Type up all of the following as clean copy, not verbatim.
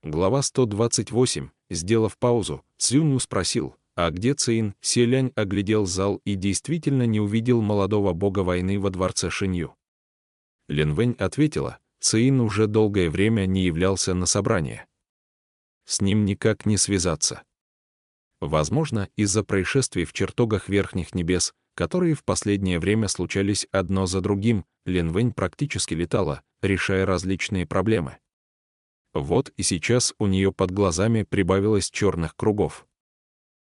Глава 128. Сделав паузу, Цзюню спросил, а где Цин? Селянь оглядел зал и действительно не увидел молодого бога войны во дворце Шинью. Линвэнь ответила, Цин уже долгое время не являлся на собрание. С ним никак не связаться. Возможно, из-за происшествий в чертогах Верхних Небес, которые в последнее время случались одно за другим, Линвэнь практически летала, решая различные проблемы. Вот и сейчас у нее под глазами прибавилось черных кругов.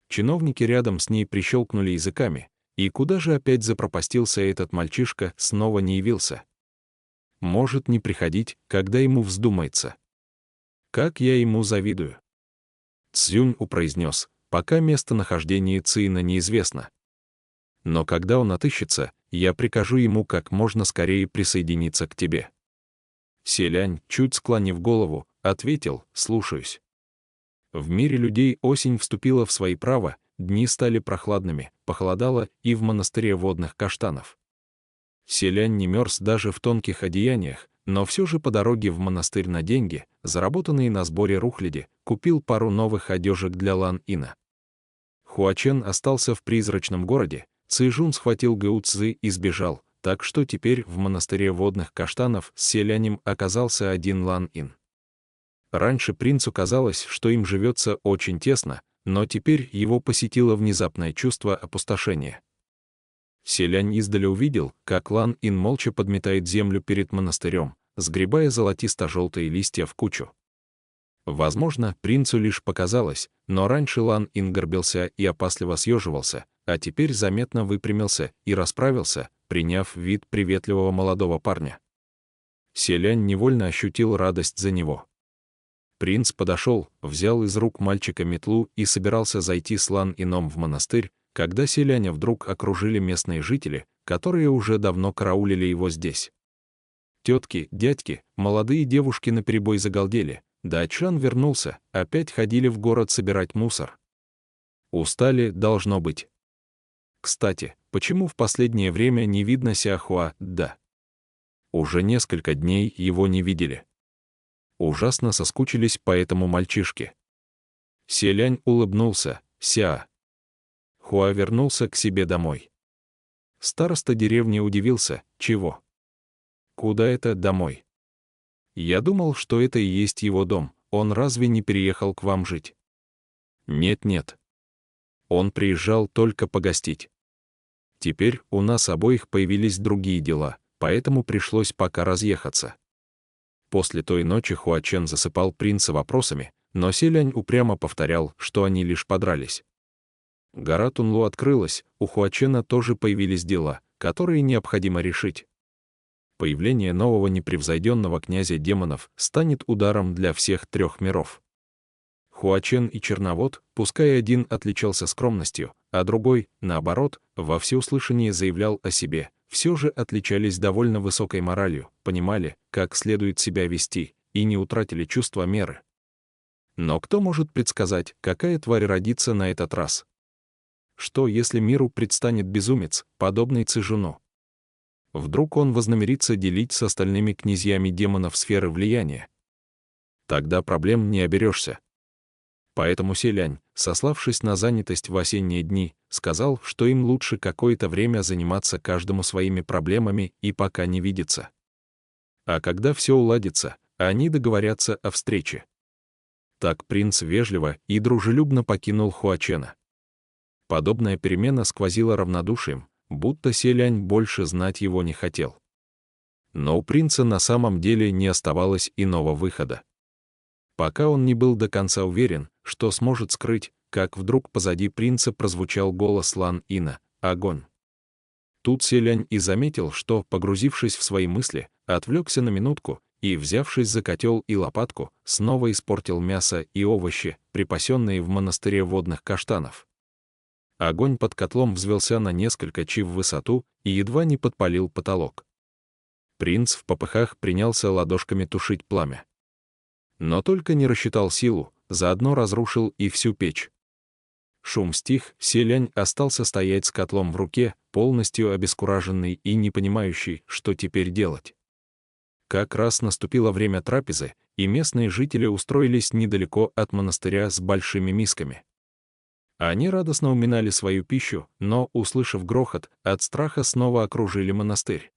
Чиновники рядом с ней прищелкнули языками, и куда же опять запропастился этот мальчишка, снова не явился. Может не приходить, когда ему вздумается. Как я ему завидую. Цзюнь произнес, пока местонахождение Цина неизвестно. Но когда он отыщется, я прикажу ему как можно скорее присоединиться к тебе. Селянь, чуть склонив голову, ответил, слушаюсь. В мире людей осень вступила в свои права, дни стали прохладными, похолодало и в монастыре водных каштанов. Селянь не мерз даже в тонких одеяниях, но все же по дороге в монастырь на деньги, заработанные на сборе рухляди, купил пару новых одежек для Лан-Ина. Хуачен остался в призрачном городе, Цзэжун схватил Гэу Цзы и сбежал, так что теперь в монастыре водных каштанов с селянем оказался один Лан-Ин. Раньше принцу казалось, что им живется очень тесно, но теперь его посетило внезапное чувство опустошения. Селянь издали увидел, как Лан-Ин молча подметает землю перед монастырем, сгребая золотисто-желтые листья в кучу. Возможно, принцу лишь показалось, но раньше Лан-Ин горбился и опасливо съеживался, а теперь заметно выпрямился и расправился, приняв вид приветливого молодого парня. Селянь невольно ощутил радость за него. Принц подошел, взял из рук мальчика метлу и собирался зайти с Лан-Ином в монастырь, когда селяня вдруг окружили местные жители, которые уже давно караулили его здесь. Тетки, дядьки, молодые девушки наперебой загалдели. Дачан вернулся, опять ходили в город собирать мусор. Устали, должно быть. Кстати, почему в последнее время не видно Сяхуа, да? Уже несколько дней его не видели. Ужасно соскучились по этому мальчишке. Селянь улыбнулся, Ся. Хуа вернулся к себе домой. Староста деревни удивился, чего? Куда это домой? Я думал, что это и есть его дом, он разве не переехал к вам жить? Нет-нет. Он приезжал только погостить. Теперь у нас обоих появились другие дела, поэтому пришлось пока разъехаться. После той ночи Хуачен засыпал принца вопросами, но Селянь упрямо повторял, что они лишь подрались. Гора Тунлу открылась, у Хуачена тоже появились дела, которые необходимо решить. Появление нового непревзойденного князя демонов станет ударом для всех трех миров. Хуачен и Черновод, пускай один отличался скромностью, а другой, наоборот, во всеуслышание заявлял о себе, все же отличались довольно высокой моралью, понимали, как следует себя вести, и не утратили чувство меры. Но кто может предсказать, какая тварь родится на этот раз? Что, если миру предстанет безумец, подобный Цзэжуну? Вдруг он вознамерится делить с остальными князьями демонов сферы влияния? Тогда проблем не оберешься. Поэтому Селянь, сославшись на занятость в осенние дни, сказал, что им лучше какое-то время заниматься каждому своими проблемами и пока не видеться. А когда все уладится, они договорятся о встрече. Так принц вежливо и дружелюбно покинул Хуачена. Подобная перемена сквозила равнодушием, будто Селянь больше знать его не хотел. Но у принца на самом деле не оставалось иного выхода. Пока он не был до конца уверен, что сможет скрыть, как вдруг позади принца прозвучал голос Лан-Ина «Огонь». Тут Селянь и заметил, что, погрузившись в свои мысли, отвлекся на минутку и, взявшись за котел и лопатку, снова испортил мясо и овощи, припасенные в монастыре водных каштанов. Огонь под котлом взвелся на несколько чи в высоту и едва не подпалил потолок. Принц в попыхах принялся ладошками тушить пламя. Но только не рассчитал силу, заодно разрушил и всю печь. Шум стих, Селянь остался стоять с котлом в руке, полностью обескураженный и не понимающий, что теперь делать. Как раз наступило время трапезы, и местные жители устроились недалеко от монастыря с большими мисками. Они радостно уминали свою пищу, но, услышав грохот, от страха снова окружили монастырь.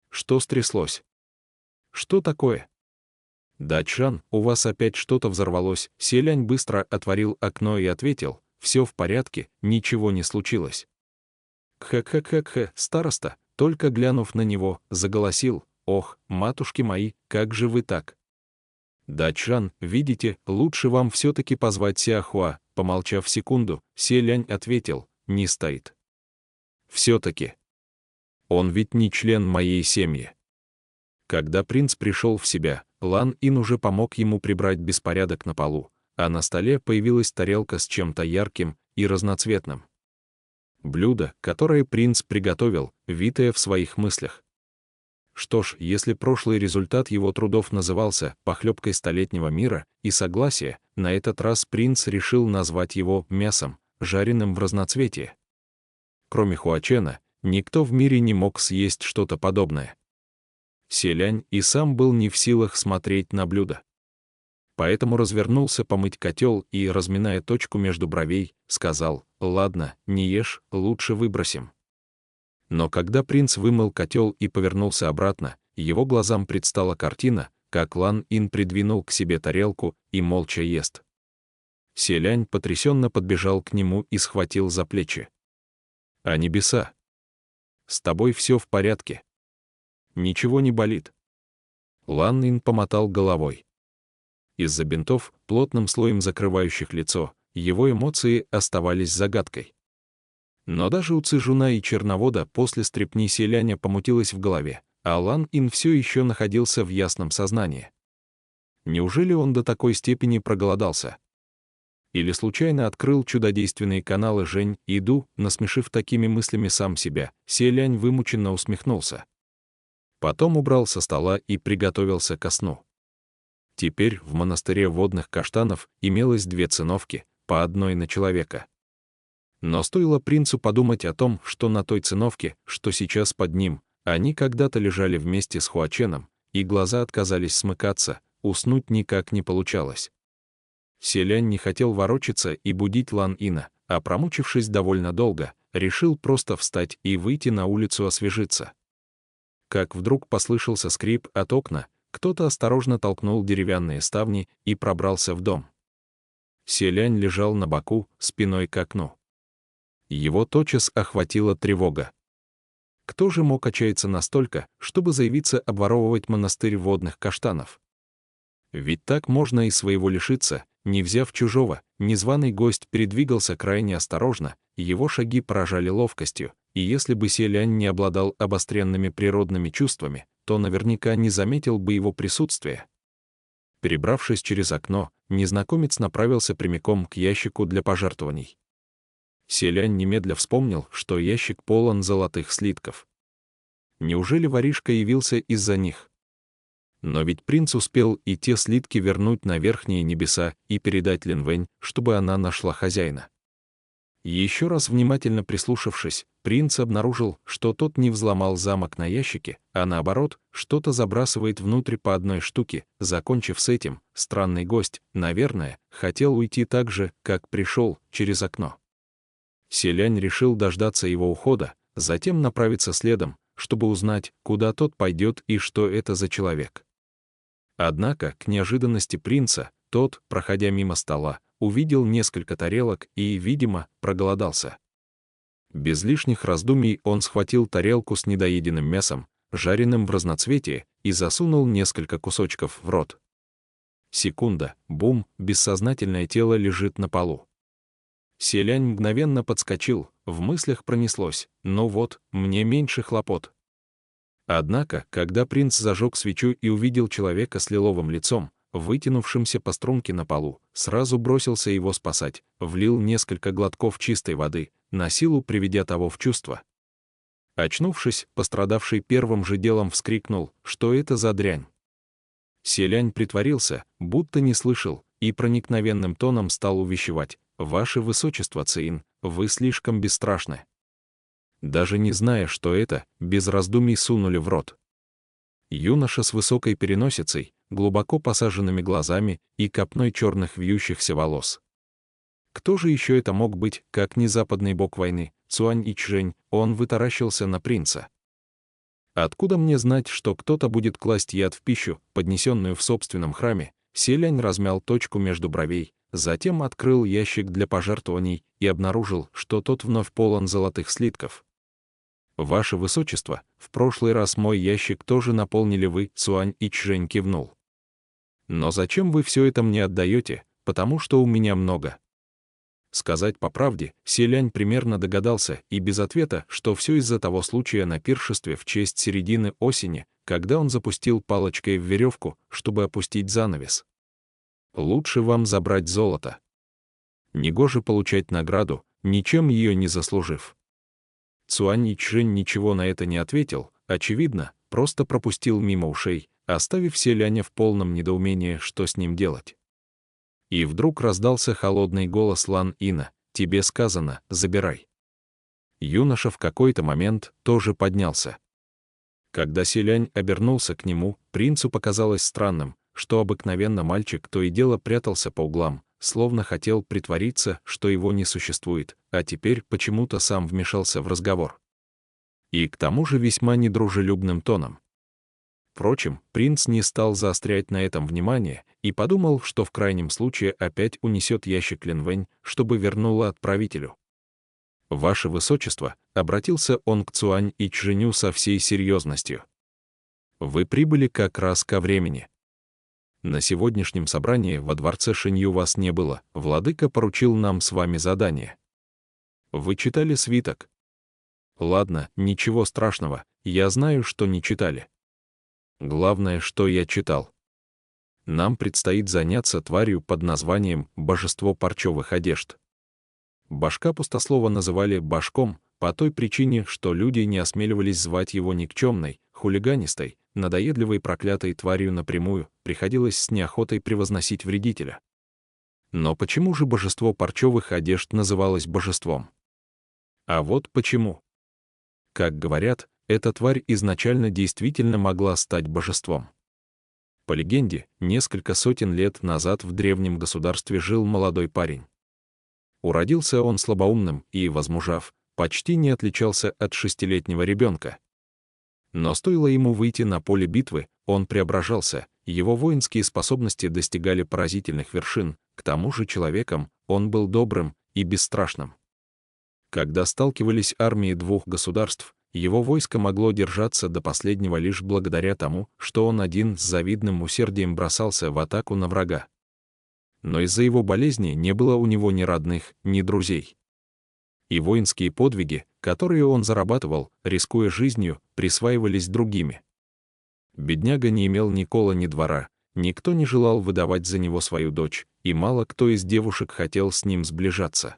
Что стряслось? Что такое? Дачан, у вас опять что-то взорвалось. Селянь быстро отворил окно и ответил: все в порядке, ничего не случилось. Кха-кха-кха-кха, староста, только глянув на него, заголосил: ох, матушки мои, как же вы так? Дачан, видите, лучше вам все-таки позвать Сяохуа. Помолчав секунду, Селянь ответил: не стоит. Все-таки. Он ведь не член моей семьи. Когда принц пришел в себя, Лан Ин уже помог ему прибрать беспорядок на полу, а на столе появилась тарелка с чем-то ярким и разноцветным. Блюдо, которое принц приготовил, витое в своих мыслях. Что ж, если прошлый результат его трудов назывался «похлебкой столетнего мира» и согласия, на этот раз принц решил назвать его «мясом, жареным в разноцветии». Кроме Хуачена, никто в мире не мог съесть что-то подобное. Селянь и сам был не в силах смотреть на блюдо. Поэтому развернулся помыть котел и, разминая точку между бровей, сказал: «Ладно, не ешь, лучше выбросим». Но когда принц вымыл котел и повернулся обратно, его глазам предстала картина, как Лан Ин придвинул к себе тарелку и молча ест. Селянь потрясенно подбежал к нему и схватил за плечи. «А небеса! С тобой все в порядке? Ничего не болит?» Лан Ин помотал головой. Из-за бинтов, плотным слоем закрывающих лицо, его эмоции оставались загадкой. Но даже у Цзэжуна и Черновода после стряпни Селяня помутилось в голове, а Лан Ин все еще находился в ясном сознании. Неужели он до такой степени проголодался? Или случайно открыл чудодейственные каналы Жень и Ду, насмешив такими мыслями сам себя? Селянь вымученно усмехнулся. Потом убрал со стола и приготовился ко сну. Теперь в монастыре водных каштанов имелось 2 циновки, по одной на человека. Но стоило принцу подумать о том, что на той циновке, что сейчас под ним, они когда-то лежали вместе с Хуаченом, и глаза отказались смыкаться, уснуть никак не получалось. Селянь не хотел ворочаться и будить Лан Ина, а, промучившись довольно долго, решил просто встать и выйти на улицу освежиться. Как вдруг послышался скрип от окна, кто-то осторожно толкнул деревянные ставни и пробрался в дом. Селянь лежал на боку, спиной к окну. Его тотчас охватила тревога. Кто же мог отчаяться настолько, чтобы заявиться обворовывать монастырь водных каштанов? Ведь так можно и своего лишиться, не взяв чужого. Незваный гость передвигался крайне осторожно, его шаги поражали ловкостью, и если бы Селянь не обладал обостренными природными чувствами, то наверняка не заметил бы его присутствия. Перебравшись через окно, незнакомец направился прямиком к ящику для пожертвований. Селянь немедля вспомнил, что ящик полон золотых слитков. Неужели воришка явился из-за них? Но ведь принц успел и те слитки вернуть на верхние небеса и передать Линвэнь, чтобы она нашла хозяина. Еще раз внимательно прислушавшись, принц обнаружил, что тот не взломал замок на ящике, а наоборот, что-то забрасывает внутрь по одной штуке. Закончив с этим, странный гость, наверное, хотел уйти так же, как пришел, через окно. Селянь решил дождаться его ухода, затем направиться следом, чтобы узнать, куда тот пойдет и что это за человек. Однако, к неожиданности принца, тот, проходя мимо стола, увидел несколько тарелок и, видимо, проголодался. Без лишних раздумий он схватил тарелку с недоеденным мясом, жареным в разноцветии, и засунул несколько кусочков в рот. Секунда, бум, бессознательное тело лежит на полу. Селянь мгновенно подскочил, в мыслях пронеслось: ну вот, мне меньше хлопот. Однако, когда принц зажег свечу и увидел человека с лиловым лицом, вытянувшимся по струнке на полу, сразу бросился его спасать, влил несколько глотков чистой воды, на силу приведя того в чувство. Очнувшись, пострадавший первым же делом вскрикнул: что это за дрянь? Селянь притворился, будто не слышал, и проникновенным тоном стал увещевать: «Ваше высочество, Цзэин, вы слишком бесстрашны». Даже не зная, что это, без раздумий сунули в рот. Юноша с высокой переносицей, глубоко посаженными глазами и копной черных вьющихся волос. Кто же еще это мог быть, как не западный бог войны, Цюань Ичжэнь? Он вытаращился на принца. Откуда мне знать, что кто-то будет класть яд в пищу, поднесенную в собственном храме? Селянь размял точку между бровей, затем открыл ящик для пожертвований и обнаружил, что тот вновь полон золотых слитков. «Ваше Высочество, в прошлый раз мой ящик тоже наполнили вы», — Цюань Ичжэнь кивнул. «Но зачем вы все это мне отдаете? Потому что у меня много». Сказать по правде, Селянь примерно догадался и без ответа, что все из-за того случая на пиршестве в честь середины осени, когда он запустил палочкой в веревку, чтобы опустить занавес. «Лучше вам забрать золото. Негоже получать награду, ничем ее не заслужив». Цюань Ичжэнь ничего на это не ответил, очевидно, просто пропустил мимо ушей, оставив Селяня в полном недоумении, что с ним делать. И вдруг раздался холодный голос Лан Ина: «Тебе сказано, забирай». Юноша в какой-то момент тоже поднялся. Когда Селянь обернулся к нему, принцу показалось странным, что обыкновенно мальчик то и дело прятался по углам, словно хотел притвориться, что его не существует, а теперь почему-то сам вмешался в разговор. И к тому же весьма недружелюбным тоном. Впрочем, принц не стал заострять на этом внимание и подумал, что в крайнем случае опять унесет ящик Линвэнь, чтобы вернула отправителю. «Ваше Высочество», — обратился он к Цюань Ичжэню со всей серьезностью, — «вы прибыли как раз ко времени. На сегодняшнем собрании во дворце Шэнью вас не было, владыка поручил нам с вами задание. Вы читали свиток?» «Ладно, ничего страшного, я знаю, что не читали. Главное, что я читал. Нам предстоит заняться тварью под названием «Божество парчевых одежд». Башка пустослова называли башком по той причине, что люди не осмеливались звать его никчемной, хулиганистой, надоедливой проклятой тварью напрямую, приходилось с неохотой превозносить вредителя. Но почему же божество парчевых одежд называлось божеством? А вот почему. Как говорят, эта тварь изначально действительно могла стать божеством. По легенде, несколько сотен лет назад в древнем государстве жил молодой парень. Уродился он слабоумным и, возмужав, почти не отличался от 6-летнего ребенка. Но стоило ему выйти на поле битвы, он преображался, его воинские способности достигали поразительных вершин, к тому же человеком он был добрым и бесстрашным. Когда сталкивались армии двух государств, его войско могло держаться до последнего лишь благодаря тому, что он один с завидным усердием бросался в атаку на врага. Но из-за его болезни не было у него ни родных, ни друзей. И воинские подвиги, которые он зарабатывал, рискуя жизнью, присваивались другими. Бедняга не имел ни кола, ни двора, никто не желал выдавать за него свою дочь, и мало кто из девушек хотел с ним сближаться.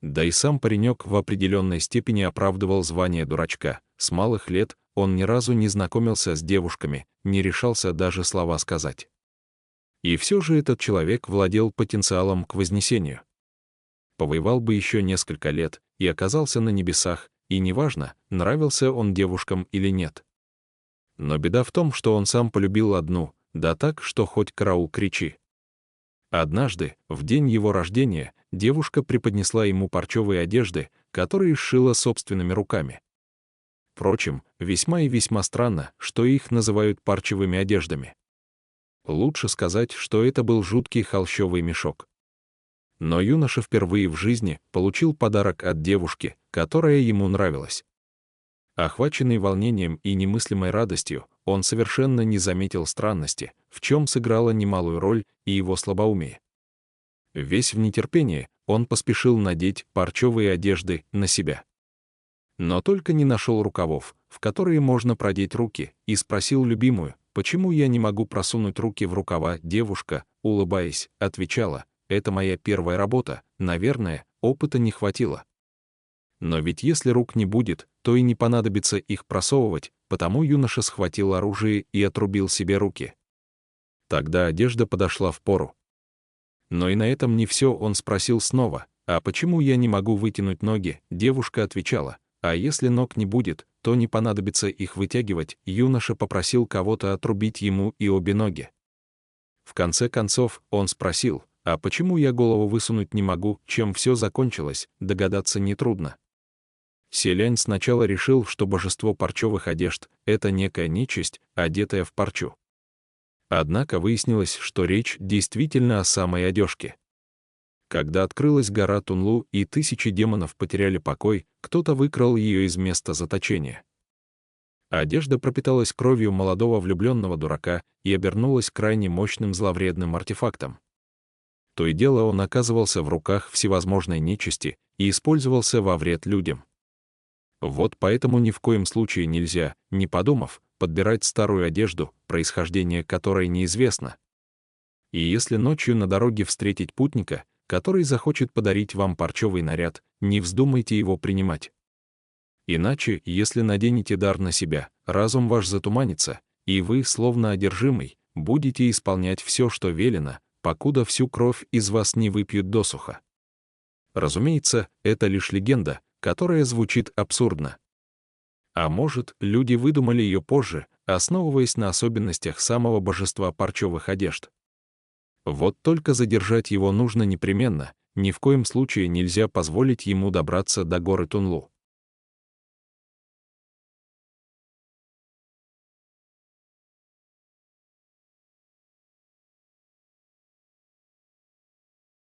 Да и сам паренек в определенной степени оправдывал звание дурачка. С малых лет он ни разу не знакомился с девушками, не решался даже слова сказать. И все же этот человек владел потенциалом к вознесению. Повоевал бы еще несколько лет и оказался на небесах, и неважно, нравился он девушкам или нет. Но беда в том, что он сам полюбил одну, да так, что хоть караул кричи. Однажды, в день его рождения, девушка преподнесла ему парчевые одежды, которые сшила собственными руками. Впрочем, весьма и весьма странно, что их называют парчевыми одеждами. Лучше сказать, что это был жуткий холщовый мешок. Но юноша впервые в жизни получил подарок от девушки, которая ему нравилась. Охваченный волнением и немыслимой радостью, он совершенно не заметил странности, в чем сыграла немалую роль и его слабоумие. Весь в нетерпении, он поспешил надеть парчевые одежды на себя. Но только не нашел рукавов, в которые можно продеть руки, и спросил любимую: «Почему я не могу просунуть руки в рукава?» Девушка, улыбаясь, отвечала: «Это моя первая работа, наверное, опыта не хватило». Но ведь если рук не будет, то и не понадобится их просовывать, потому юноша схватил оружие и отрубил себе руки. Тогда одежда подошла впору. Но и на этом не все, он спросил снова: «А почему я не могу вытянуть ноги?» Девушка отвечала: а если ног не будет, то не понадобится их вытягивать, юноша попросил кого-то отрубить ему и обе ноги. В конце концов, он спросил, а почему я голову высунуть не могу, чем все закончилось, догадаться нетрудно. Селянь сначала решил, что божество парчевых одежд — это некая нечисть, одетая в парчу. Однако выяснилось, что речь действительно о самой одежке. Когда открылась гора Тунлу и тысячи демонов потеряли покой, кто-то выкрал ее из места заточения. Одежда пропиталась кровью молодого влюбленного дурака и обернулась крайне мощным зловредным артефактом. То и дело он оказывался в руках всевозможной нечисти и использовался во вред людям. Вот поэтому ни в коем случае нельзя, не подумав, подбирать старую одежду, происхождение которой неизвестно. И если ночью на дороге встретить путника, который захочет подарить вам парчевый наряд, не вздумайте его принимать. Иначе, если наденете дар на себя, разум ваш затуманится, и вы, словно одержимый, будете исполнять все, что велено, покуда всю кровь из вас не выпьют досуха. Разумеется, это лишь легенда, которая звучит абсурдно. А может, люди выдумали ее позже, основываясь на особенностях самого божества парчевых одежд. Вот только задержать его нужно непременно, ни в коем случае нельзя позволить ему добраться до горы Тунлу.